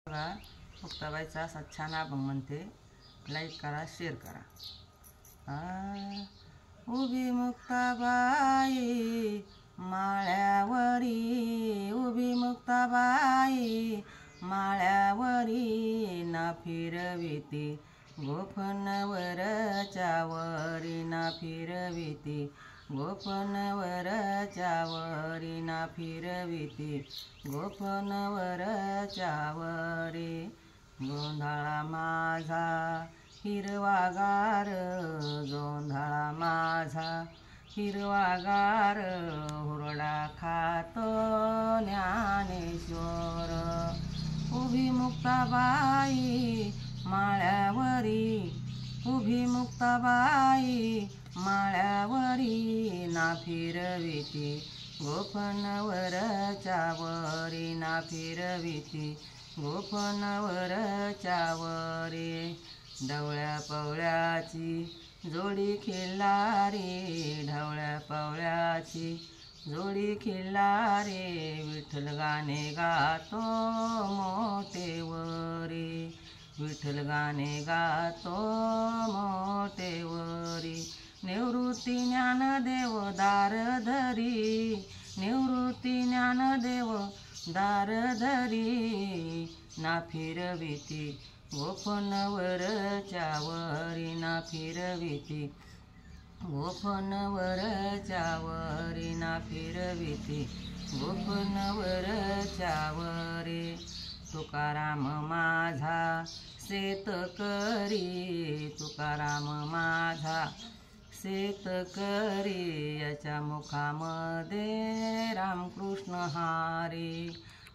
बघा, मुक्ताबाईचा असा छान अभंग म्हणते. लाईक करा, शेअर करा. उभी मुक्ताबाई माळ्यावरी, उभी मुक्ताबाई माळ्यावरी, ना फिरविती गोफणवरच्या वरी, ना फिरविती गोफणवरच्या वरी, ना फिरविती गोफणवरच्या वरी. गोंधळा माझा हिरवागार, गोंधळा माझा हिरवागार, हुरडा खातो ज्ञानेश्वर. उभी मुक्ताबाई माळ्यावरी, उभी मुक्ताबाई माळ्यावरी, ना फिरविती गोफणवरच्या वरी, ना फिरविती गोफणवरच्या वरी. ढवळ्या पवळ्याची जोडी खिल्लारी, ढवळ्या पवळ्याची जोडी खिल्लारी, विठ्ठल गाणे गातो मोठेवरी, विठ्ठल गाणे गातो मोठेवरी. निवृत्ती ज्ञानदेव दारधरी, निवृत्ती ज्ञानदेव दारधरी, ना फिरविती गोफणवरच्या वरी, ना फिरविती गोफणवरच्या वरी, ना फिरविती गोफणवरच्या वरी. तुकाराम माझा शेतकरी, तुकाराम माझा शेतकरी, याच्या मुखामध्ये रामकृष्ण हरी.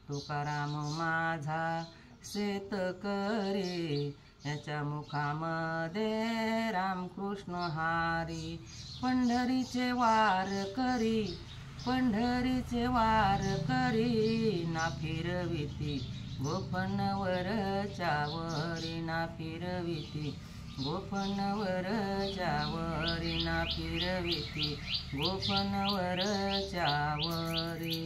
तुकाराम माझा शेतकरी, याच्या मुखामध्ये रामकृष्ण हरी. पंढरीचे वार करी, पंढरीचे वार करी, ना फिरविती गोफणवरच्या वरी, ना फिरविती गोफणवरच्या वरी, ना फिरविती गोफणवरच्या वरी.